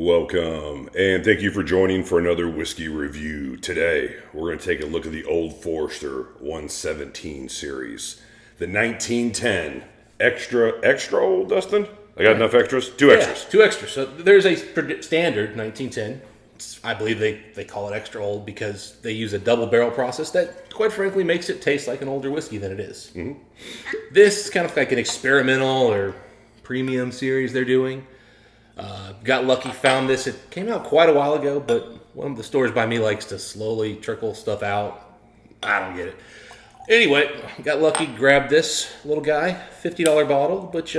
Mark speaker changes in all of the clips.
Speaker 1: Welcome, and thank you for joining for another whiskey review. Today, we're going to take a look at the Old Forester 117 series. The 1910 extra old, Dustin? I got enough extras? Two extras.
Speaker 2: Two extras. So there's a standard 1910. I believe they call it extra old because they use a double barrel process that, quite frankly, makes it taste like an older whiskey than it is. Mm-hmm. This is kind of like an experimental or premium series they're doing. Got lucky, found this. It came out quite a while ago, but one of the stores by me likes to slowly trickle stuff out. I don't get it. Anyway, got lucky, grabbed this little guy, $50 bottle, but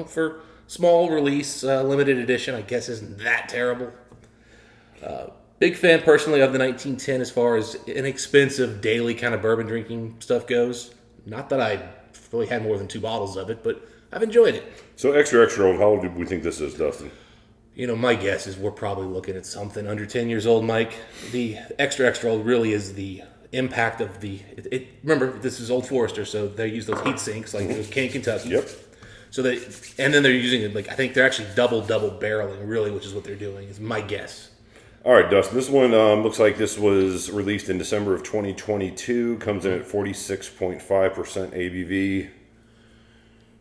Speaker 2: for small release, limited edition, I guess isn't that terrible. Big fan personally of the 1910 as far as inexpensive daily kind of bourbon drinking stuff goes. Not that I really had more than 2 bottles of it, but I've enjoyed it.
Speaker 1: So extra old, how old do we think this is, Dustin?
Speaker 2: My guess is we're probably looking at something under 10 years old, Mike. The extra old really is the impact of remember, this is Old Forester, so they use those heat sinks like those King Kentucky.
Speaker 1: Yep.
Speaker 2: So and then they're using it, I think they're actually double barreling, really, which is what they're doing, is my guess.
Speaker 1: All right, Dustin, this one looks like this was released in December of 2022, comes in at 46.5% ABV.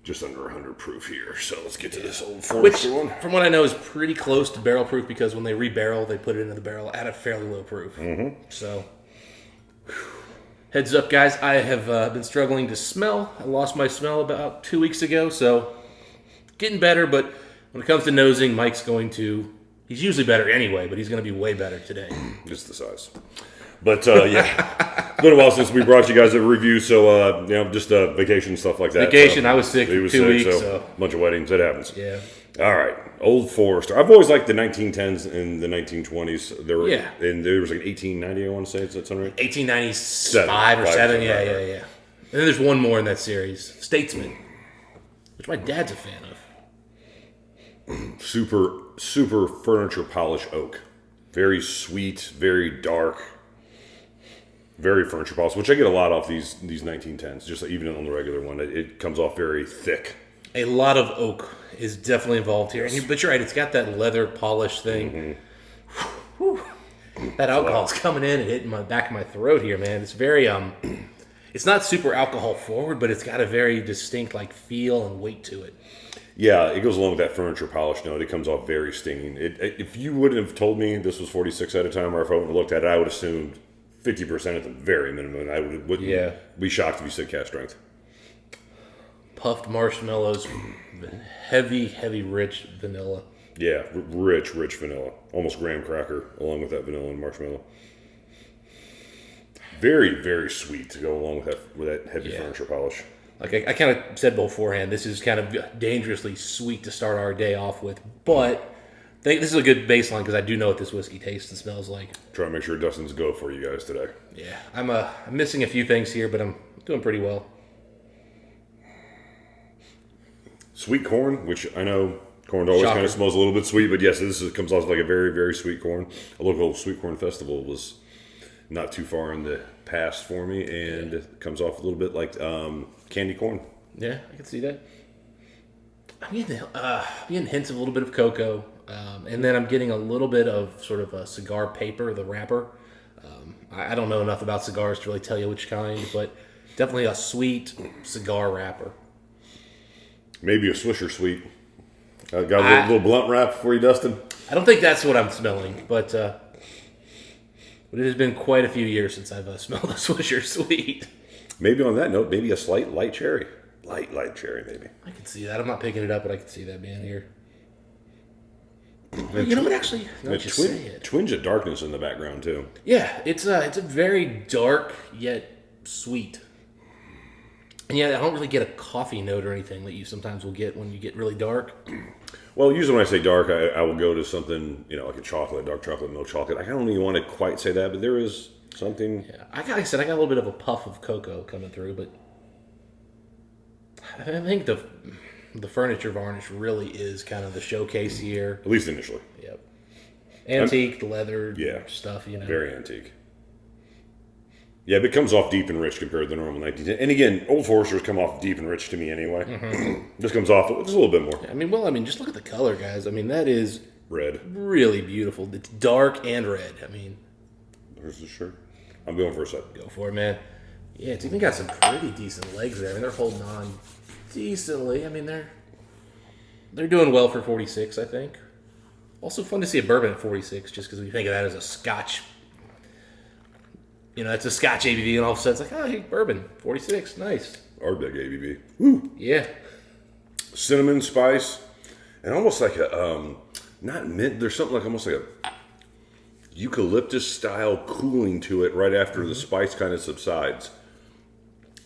Speaker 1: Just under 100 proof here. So let's get to this Old Forester one.
Speaker 2: From what I know, is pretty close to barrel proof because when they re-barrel, they put it into the barrel at a fairly low proof. Mm-hmm. So, heads up, guys. I have been struggling to smell. I lost my smell about 2 weeks ago, so getting better. But when it comes to nosing, Mike's he's usually better anyway, but he's going to be way better today.
Speaker 1: Just the size. But, yeah, it's been a while since we brought you guys a review, so, just vacation and stuff like that.
Speaker 2: Vacation, so I was sick for 2 weeks.
Speaker 1: So a bunch of weddings, it happens.
Speaker 2: Yeah.
Speaker 1: All right, Old Forester. I've always liked the 1910s and the 1920s. And there was 1890, I want to say. Does that sound right?
Speaker 2: 1895 or 7, yeah. And then there's one more in that series, Statesman, which my dad's a fan of.
Speaker 1: Super furniture polish oak. Very sweet, very dark. Very furniture polish, which I get a lot off these 1910s, just even on the regular one. It comes off very thick. A
Speaker 2: lot of oak is definitely involved here. Yes. But you're right, it's got that leather polish thing. Mm-hmm. That alcohol's coming in and hitting my back of my throat here, man. It's very, it's not super alcohol forward, but it's got a very distinct feel and weight to it.
Speaker 1: Yeah, it goes along with that furniture polish note. It comes off very stinging. If you wouldn't have told me this was 46 at a time, or if I wouldn't have looked at it, I would have assumed 50% at the very minimum. I wouldn't be shocked if you said cast strength.
Speaker 2: Puffed marshmallows, heavy, rich vanilla.
Speaker 1: Yeah, rich vanilla. Almost graham cracker along with that vanilla and marshmallow. Very, very sweet to go along with that heavy furniture polish.
Speaker 2: I kind of said beforehand, this is kind of dangerously sweet to start our day off with, but I think this is a good baseline because I do know what this whiskey tastes and smells like.
Speaker 1: Try to make sure Dustin's go for you guys today.
Speaker 2: Yeah, I'm missing a few things here, but I'm doing pretty well.
Speaker 1: Sweet corn, which I know corn always kind of smells a little bit sweet, but yes, comes off like a very, very sweet corn. A local sweet corn festival was not too far in the past for me, and it comes off a little bit like candy corn.
Speaker 2: Yeah, I can see that. I'm getting hints of a little bit of cocoa. And then I'm getting a little bit of sort of a cigar paper, the wrapper. I don't know enough about cigars to really tell you which kind, but definitely a sweet cigar wrapper.
Speaker 1: Maybe a Swisher Sweet. Got a little blunt wrap for you, Dustin?
Speaker 2: I don't think that's what I'm smelling, but it has been quite a few years since I've smelled a Swisher Sweet.
Speaker 1: Maybe on that note, maybe a slight light cherry. Light cherry, maybe.
Speaker 2: I can see that. I'm not picking it up, but I can see that being here. You know what? Actually,
Speaker 1: twinge of darkness in the background too.
Speaker 2: Yeah, it's a very dark yet sweet, and I don't really get a coffee note or anything that you sometimes will get when you get really dark.
Speaker 1: Well, usually when I say dark, I will go to something like a chocolate, dark chocolate, milk chocolate. I don't even want to quite say that, but there is something.
Speaker 2: Yeah, I got a little bit of a puff of cocoa coming through, but I think the furniture varnish really is kind of the showcase here.
Speaker 1: At least initially.
Speaker 2: Yep. Antique, leather stuff,
Speaker 1: Very antique. Yeah, but it comes off deep and rich compared to the normal 1910. And again, Old Foresters come off deep and rich to me anyway. Mm-hmm. This comes off just a little bit more.
Speaker 2: Just look at the color, guys. That is
Speaker 1: Red.
Speaker 2: Really beautiful. It's dark and red. I mean,
Speaker 1: There's the shirt. I'm going for a sip.
Speaker 2: go for it, man. Yeah, it's even got some pretty decent legs there. I mean, they're holding on decently. I mean, they're doing well for 46, I think. Also fun to see a bourbon at 46, just because we think of that as a Scotch. You know, it's a Scotch ABV, and all of a sudden it's like, oh, hey, bourbon, 46, nice.
Speaker 1: Ardbeg ABV. Woo.
Speaker 2: Yeah.
Speaker 1: Cinnamon spice, and almost like a not mint. There's something like almost like a eucalyptus style cooling to it right after the spice kind of subsides.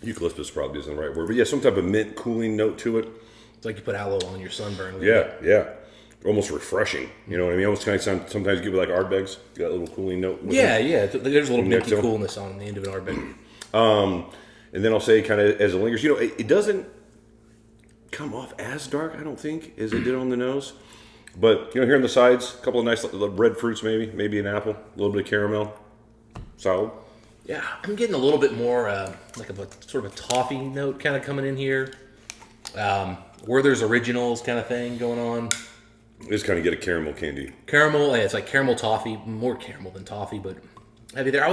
Speaker 1: Eucalyptus probably isn't the right word, but yeah, some type of mint cooling note to it.
Speaker 2: It's like you put aloe on your sunburn.
Speaker 1: Yeah. Almost refreshing. You know what I mean? Almost kind of sometimes you get with like Ardbegs, got a little cooling note.
Speaker 2: Yeah. There's a little minty coolness on the end of an Ardbeg.
Speaker 1: And then I'll say kind of as it lingers, you know, it doesn't come off as dark, I don't think, as it did on the nose. But, you know, here on the sides, a couple of nice red fruits maybe an apple, a little bit of caramel. Solid.
Speaker 2: Yeah, I'm getting a little bit more like a sort of a toffee note kind of coming in here. Werther's Originals kind of thing going on.
Speaker 1: Just kind of get a caramel candy.
Speaker 2: Caramel, it's like caramel toffee, more caramel than toffee, but heavy there. I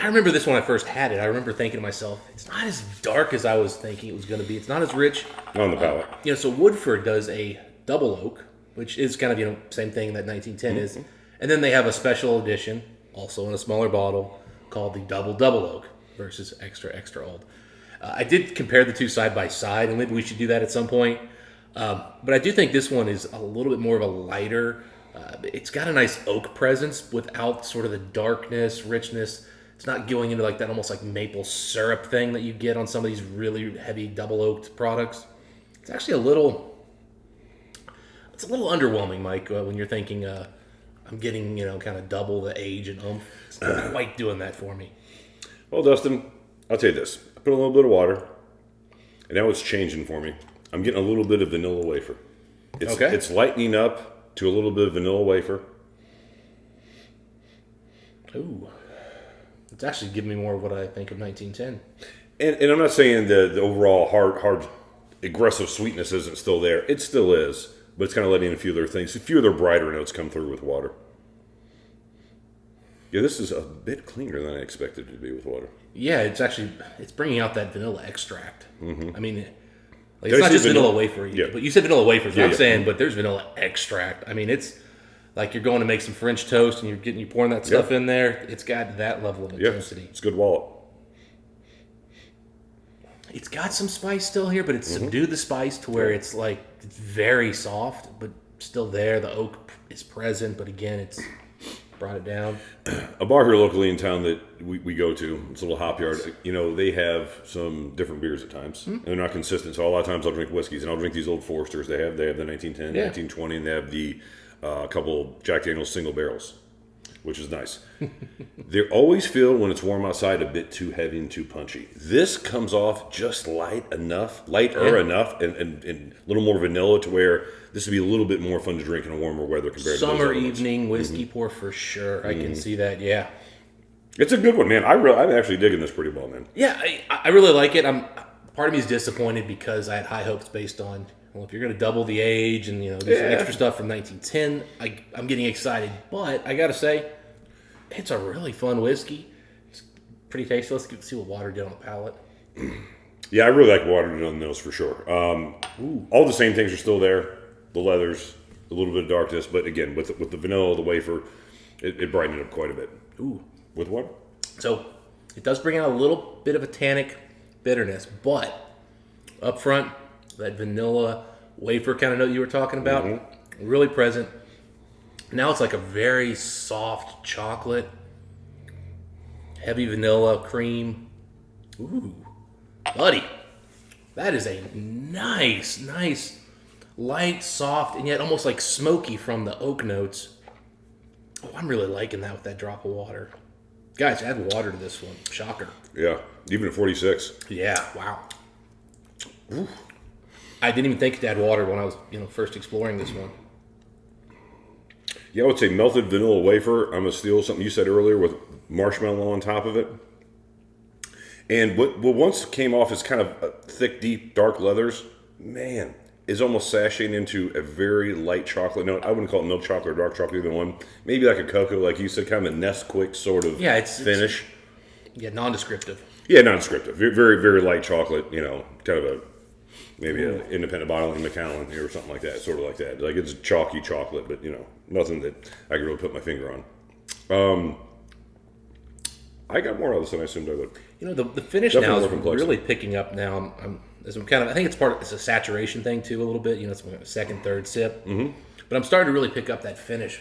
Speaker 2: remember this when I first had it. I remember thinking to myself, it's not as dark as I was thinking it was going to be. It's not as rich.
Speaker 1: On the palate.
Speaker 2: You know, so Woodford does a double oak, which is kind of, you know, same thing that 1910 is. And then they have a special edition, also in a smaller bottle, called the double oak versus extra old. I did compare the two side by side, and maybe we should do that at some point. But I do think this one is a little bit more of a lighter. It's got a nice oak presence without sort of the darkness, richness. It's not going into like that almost like maple syrup thing that you get on some of these really heavy double oaked products. It's actually a little underwhelming, Mike, when you're thinking I'm getting, you know, kind of double the age and oomph. It's not quite doing that for me.
Speaker 1: Well, Dustin, I'll tell you this. I put a little bit of water, and now it's changing for me. I'm getting a little bit of vanilla wafer. It's lightening up to a little bit of vanilla wafer.
Speaker 2: Ooh. It's actually giving me more of what I think of 1910.
Speaker 1: And I'm not saying the overall hard, aggressive sweetness isn't still there. It still is, but it's kind of letting a few of their brighter notes come through with water. Yeah, this is a bit cleaner than I expected it to be with water.
Speaker 2: Yeah, it's bringing out that vanilla extract. Mm-hmm. I mean, like, it's not just vanilla wafer. Yeah. But you said vanilla wafers. I'm saying, but there's vanilla extract. I mean, it's like you're going to make some French toast and you're pouring that stuff in there. It's got that level of intensity.
Speaker 1: It's a good wallop.
Speaker 2: It's got some spice still here, but it's subdued the spice to where it's like very soft, but still there. The oak is present, but again, it's brought it down.
Speaker 1: A bar here locally in town that we go to, it's a little hop yard. You know, they have some different beers at times, and they're not consistent. So a lot of times I'll drink whiskeys, and I'll drink these old Foresters. They have the 1910, 1920, and they have the couple Jack Daniel's single barrels, which is nice. They always feel, when it's warm outside, a bit too heavy and too punchy. This comes off just lighter enough, and a little more vanilla to where this would be a little bit more fun to drink in a warmer weather compared to
Speaker 2: summer evening whiskey pour for sure. I can see that. Yeah,
Speaker 1: it's a good one, man. I'm actually digging this pretty well, man.
Speaker 2: Yeah, I really like it. Part of me is disappointed because I had high hopes based on, well, if you're going to double the age and, you know, do some extra stuff from 1910, I'm getting excited. But I got to say, it's a really fun whiskey. It's pretty tasty. Let's see what water did on the palate.
Speaker 1: Yeah, I really like water on the nose for sure. All the same things are still there. The leathers, a little bit of darkness, but again, with the vanilla, the wafer, it brightened it up quite a bit.
Speaker 2: Ooh.
Speaker 1: With what?
Speaker 2: So it does bring out a little bit of a tannic bitterness, but up front, that vanilla wafer kind of note you were talking about, really present. Now it's like a very soft chocolate, heavy vanilla cream. Ooh, buddy, that is a nice, light, soft, and yet almost like smoky from the oak notes. Oh, I'm really liking that with that drop of water. Guys, add water to this one. Shocker.
Speaker 1: Yeah, even at 46.
Speaker 2: Yeah, wow. Ooh. I didn't even think to add water when I was, first exploring this one.
Speaker 1: Yeah, I would say melted vanilla wafer. I'm going to steal something you said earlier with marshmallow on top of it. And what once came off as kind of thick, deep, dark leathers, man, is almost sashaying into a very light chocolate note. I wouldn't call it milk chocolate or dark chocolate, either one. Maybe like a cocoa, like you said, kind of a Nesquik sort of finish.
Speaker 2: Nondescriptive.
Speaker 1: Yeah, nondescriptive. Very, very light chocolate, kind of maybe an independent bottling Macallan or something like that, sort of like that. Like it's chalky chocolate, but, nothing that I can really put my finger on. I got more of this than I assumed I would.
Speaker 2: The finish definitely now is really picking up now. I think it's a saturation thing too a little bit. It's my second, third sip. Mm-hmm. But I'm starting to really pick up that finish.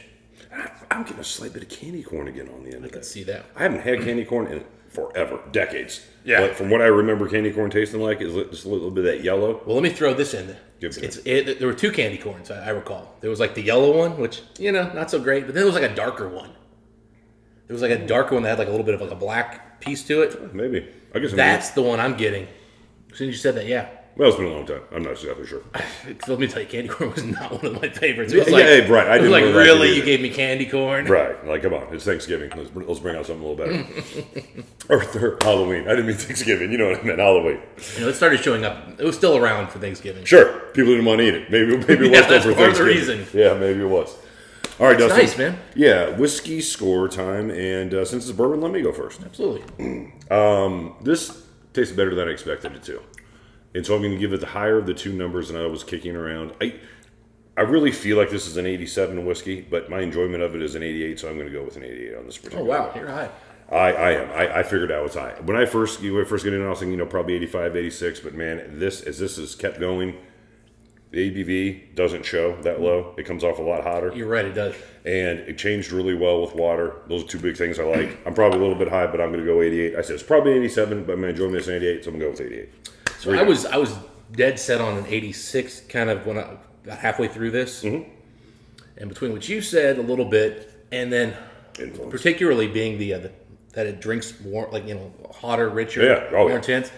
Speaker 1: I'm getting a slight bit of candy corn again on the end.
Speaker 2: I can see that.
Speaker 1: I haven't had candy corn in forever, decades.
Speaker 2: Yeah.
Speaker 1: But from what I remember candy corn tasting like is just a little bit of that yellow.
Speaker 2: Well, let me throw this in. There were two candy corns, I recall. There was like the yellow one, which, not so great. But then there was like a darker one. There was like a darker one that had like a little bit of like a black piece to it.
Speaker 1: Maybe. I guess
Speaker 2: that's the one I'm getting. As soon as you said that, yeah.
Speaker 1: Well, it's been a long time. I'm not exactly sure.
Speaker 2: Let me tell you, candy corn was not one of my favorites.
Speaker 1: It was right. I didn't really
Speaker 2: really? You gave me candy corn?
Speaker 1: Right. Like, come on. It's Thanksgiving. Let's bring out something a little better. or Halloween. I didn't mean Thanksgiving. You know what I meant. Halloween.
Speaker 2: It started showing up. It was still around for Thanksgiving.
Speaker 1: Sure. People didn't want to eat it. Maybe it was still for Thanksgiving.
Speaker 2: Part of the reason.
Speaker 1: Yeah, maybe it was. All right, Dustin.
Speaker 2: Nice, man.
Speaker 1: Yeah, whiskey score time. And since it's bourbon, let me go first.
Speaker 2: Absolutely.
Speaker 1: This tastes better than I expected it to. And so I'm going to give it the higher of the two numbers, and I was kicking around. I really feel like this is an 87 whiskey, but my enjoyment of it is an 88, so I'm going to go with an 88 on this particular one.
Speaker 2: Oh, wow. You're high.
Speaker 1: I am. I figured out it's high. When I first get in, I was thinking, probably 85, 86, but man, as this has kept going, the ABV doesn't show that low. It comes off a lot hotter.
Speaker 2: You're right, it does. And
Speaker 1: it changed really well with water. Those are two big things I like. I'm probably a little bit high, but I'm going to go 88. I said it's probably 87, but my enjoyment is 88, so I'm going to go with 88.
Speaker 2: So I was dead set on an 86 kind of when I got halfway through this. Mm-hmm. And between what you said a little bit, and then particularly being that it drinks more, hotter, richer, more intense.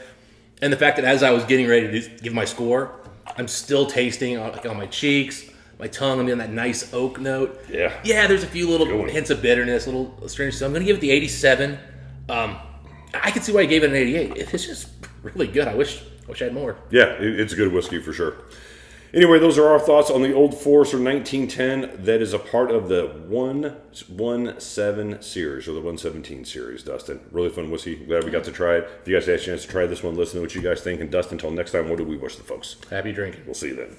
Speaker 2: And the fact that as I was getting ready to give my score, I'm still tasting on my cheeks, my tongue, I'm getting that nice oak note.
Speaker 1: Yeah.
Speaker 2: Yeah, there's a few little hints of bitterness, a little strange. So I'm going to give it the 87. I can see why I gave it an 88. It's just really good. I wish I had more.
Speaker 1: Yeah, it's a good whiskey for sure. Anyway, those are our thoughts on the Old Forester 1910. That is a part of the 117 series, or the 117 series, Dustin. Really fun whiskey. Glad we got to try it. If you guys had a chance to try this one, listen to what you guys think. And Dustin, until next time, what do we wish the folks?
Speaker 2: Happy drinking.
Speaker 1: We'll see you then.